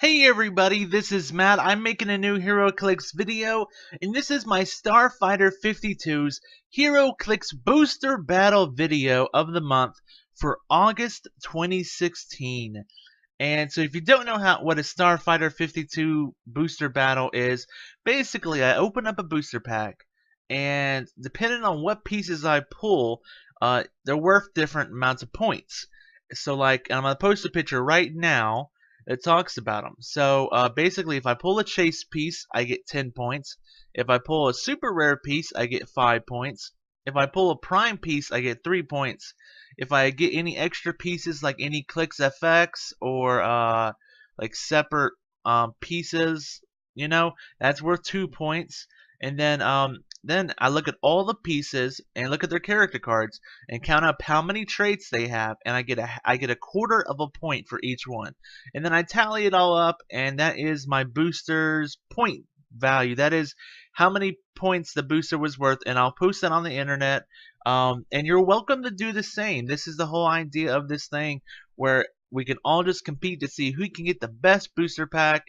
Hey everybody, this is Matt. I'm making a new Heroclix video, and this is my Starfighter52's Heroclix Booster Battle video of the month for August 2016. And so if you don't know what a Starfighter 52 booster battle is, basically I open up a booster pack, and depending on what pieces I pull, they're worth different amounts of points. So like, I'm going to post a picture right now that talks about them. So basically, if I pull a chase piece, I get 10 points. If I pull a super rare piece, I get 5 points. If I pull a prime piece, I get 3 points. If I get any extra pieces, like any Clix FX or like separate pieces, that's worth 2 points. And then I look at all the pieces and look at their character cards and count up how many traits they have, and I get a quarter of a point for each one. And then I tally it all up, and that is my booster's point value. That is how many points the booster was worth, and I'll post that on the internet. And you're welcome to do the same. This is the whole idea of this thing, where we can all just compete to see who can get the best booster pack.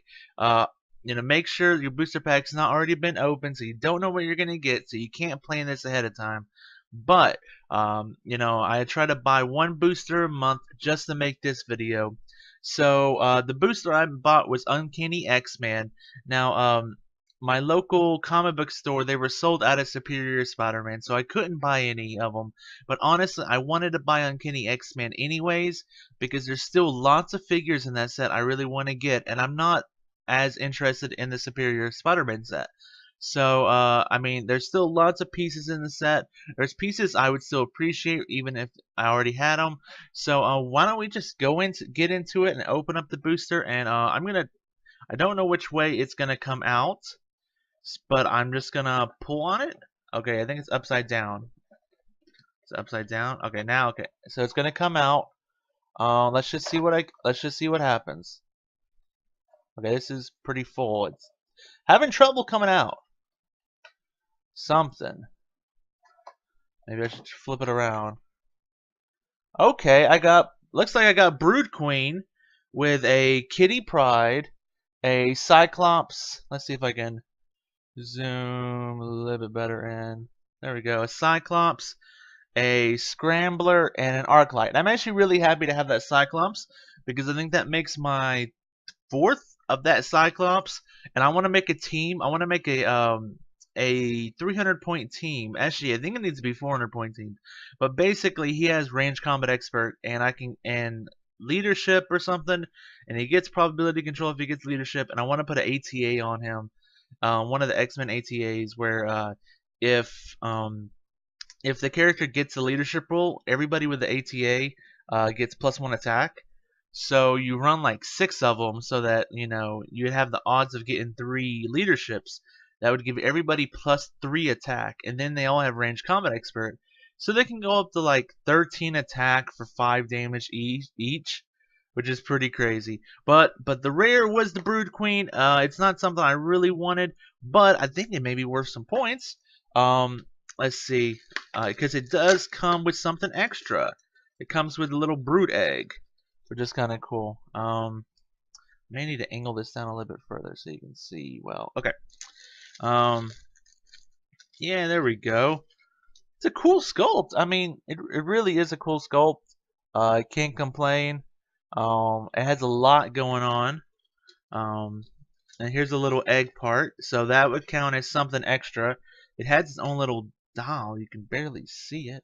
Make sure your booster pack's not already been opened, so you don't know what you're gonna get, so you can't plan this ahead of time. But I try to buy one booster a month just to make this video. So the booster I bought was Uncanny X-Man. Now, my local comic book store, they were sold out of Superior Spider-Man, so I couldn't buy any of them. But honestly, I wanted to buy Uncanny X-Man anyways, because there's still lots of figures in that set I really want to get, and I'm not as interested in the Superior Spider-Man set. So, I mean, there's still lots of pieces in the set. There's pieces I would still appreciate even if I already had them. So, why don't we just get into it and open up the booster? And I don't know which way it's gonna come out, but I'm just gonna pull on it. Okay, I think it's upside down. It's upside down. Okay, now okay, so it's gonna come out. Let's just see what happens. Okay, this is pretty full. It's having trouble coming out. Something. Maybe I should flip it around. Okay, looks like I got Brood Queen with a Kitty Pryde, a Cyclops. Let's see if I can zoom a little bit better in. There we go. A Cyclops, a Scrambler, and an Arclight. I'm actually really happy to have that Cyclops because I think that makes my fourth of that Cyclops, and I want to make a team. I want to make a 300 point team. Actually, I think it needs to be 400 point team. But basically, he has range combat expert, and leadership or something, and he gets probability control if he gets leadership. And I want to put an ATA on him, one of the X-Men ATAs, where if the character gets a leadership role, everybody with the ATA gets +1 attack. So you run like 6 of them so that, you'd have the odds of getting 3 leaderships. That would give everybody +3 attack. And then they all have range combat expert. So they can go up to like 13 attack for 5 damage each, which is pretty crazy. But the rare was the Brood Queen. It's not something I really wanted, but I think it may be worth some points. Let's see. Because it does come with something extra. It comes with a little brood egg, which is kind of cool. May need to angle this down a little bit further so you can see well. Okay. Yeah, there we go. It's a cool sculpt. I mean, it really is a cool sculpt. I can't complain. It has a lot going on. And here's a little egg part, so that would count as something extra. It has its own little doll. You can barely see it.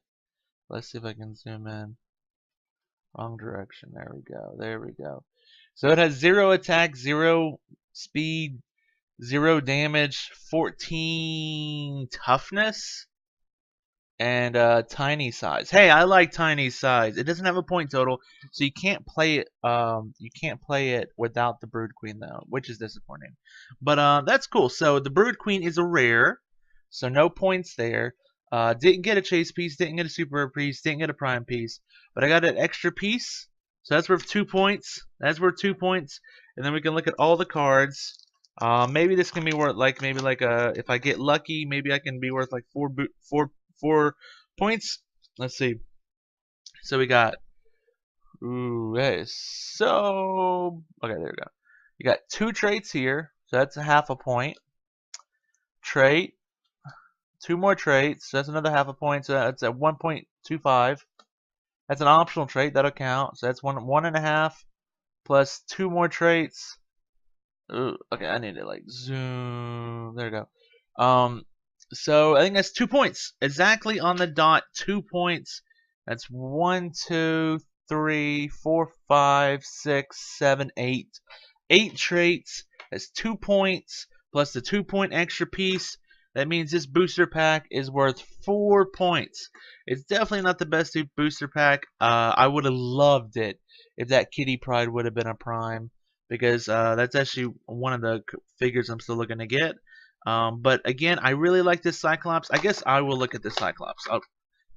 Let's see if I can zoom in. Wrong direction. There we go. There we go. So it has 0 attack, 0 speed, 0 damage, 14 toughness, and tiny size. Hey, I like tiny size. It doesn't have a point total, so you can't play it. You can't play it without the Brood Queen though, which is disappointing. But that's cool. So the Brood Queen is a rare, so no points there. Didn't get a chase piece, didn't get a super piece, didn't get a prime piece, but I got an extra piece, so that's worth 2 points. That's worth 2 points, and then we can look at all the cards. Maybe this can be worth if I get lucky, maybe I can be worth like 4 points. Let's see. So we got, ooh, that is so okay. There we go. You got 2 traits here, so that's a half a point. Trait, 2 more traits, so that's another half a point, so that's at 1.25. That's an optional trait, that'll count, so that's 1.5 plus 2 more traits. Ooh, okay, I need to like zoom. There we go. So I think that's 2 points. Exactly on the dot, 2 points. That's 1, 2, 3, 4, 5, 6, 7, 8. 8 traits. That's 2 points plus the 2-point extra piece. That means this booster pack is worth 4 points. It's definitely not the best booster pack. I would have loved it if that Kitty Pryde would have been a prime, because that's actually one of the figures I'm still looking to get. But again, I really like this Cyclops. I guess I will look at this Cyclops.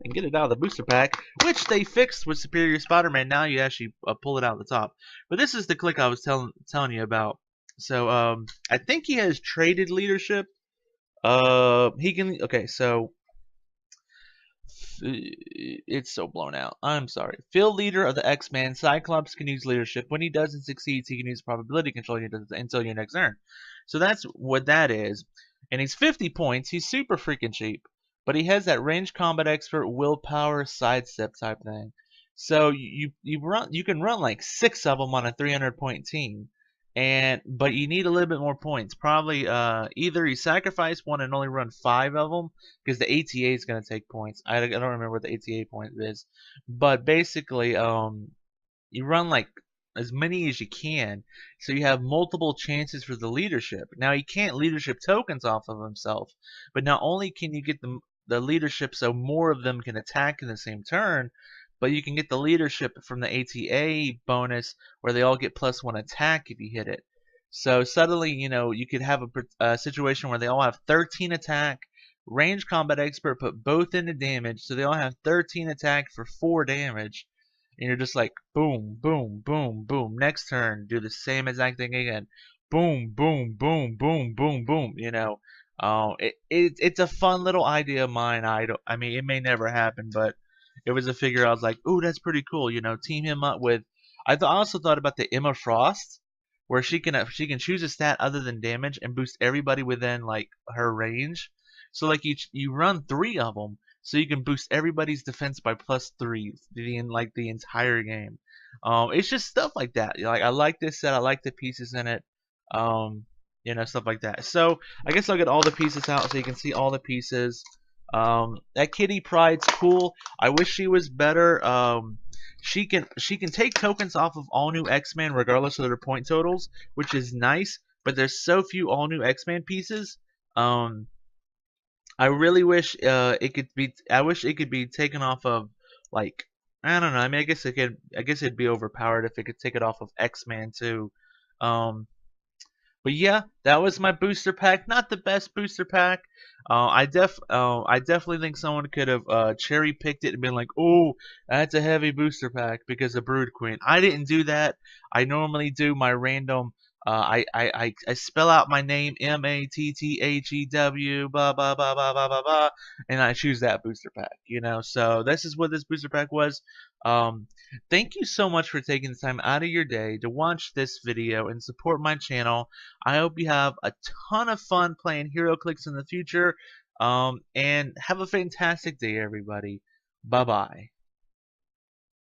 And get it out of the booster pack, which they fixed with Superior Spider-Man. Now you actually pull it out of the top. But this is the Click I was telling you about. So I think he has traded leadership. He can. Okay, so it's so blown out. I'm sorry. Field leader of the X-Men, Cyclops can use leadership. When he doesn't succeed, he can use probability control until your next turn. So that's what that is. And he's 50 points. He's super freaking cheap. But he has that range combat expert, willpower, sidestep type thing. So you can run like 6 of them on a 300-point team. But you need a little bit more points. Probably either you sacrifice one and only run 5 of them, because the ATA is going to take points. I don't remember what the ATA point is, but basically you run like as many as you can, so you have multiple chances for the leadership. Now he can't leadership tokens off of himself, but not only can you get the leadership so more of them can attack in the same turn, but you can get the leadership from the ATA bonus where they all get +1 attack if you hit it. So suddenly, you could have a situation where they all have 13 attack, range combat expert put both into damage, so they all have 13 attack for 4 damage. And you're just like, boom, boom, boom, boom. Next turn, do the same exact thing again. Boom, boom, boom, boom, boom, boom. It's a fun little idea of mine. I mean, it may never happen, but it was a figure I was like, ooh, that's pretty cool. Team him up with. I also thought about the Emma Frost, where she can choose a stat other than damage and boost everybody within like her range. So like you run 3 of them, so you can boost everybody's defense by +3 the entire game. It's just stuff like that. Like I like this set. I like the pieces in it. Stuff like that. So I guess I'll get all the pieces out so you can see all the pieces. That Kitty Pryde's cool. I wish she was better. She can take tokens off of all new X-Men regardless of their point totals, which is nice. But there's so few all new X-Men pieces. I really wish it could be. I wish it could be taken off of, like, I don't know. I mean, I guess it'd be overpowered if it could take it off of X-Men too. But yeah, that was my booster pack. Not the best booster pack. I definitely think someone could have cherry picked it and been like, "Oh, that's a heavy booster pack because of Brood Queen." I didn't do that. I normally do my random. I spell out my name MATTHEW, blah blah blah blah blah blah blah, and I choose that booster pack. So this is what this booster pack was. Thank you so much for taking the time out of your day to watch this video and support my channel. I hope you have a ton of fun playing Heroclix in the future. And have a fantastic day, everybody. Bye-bye.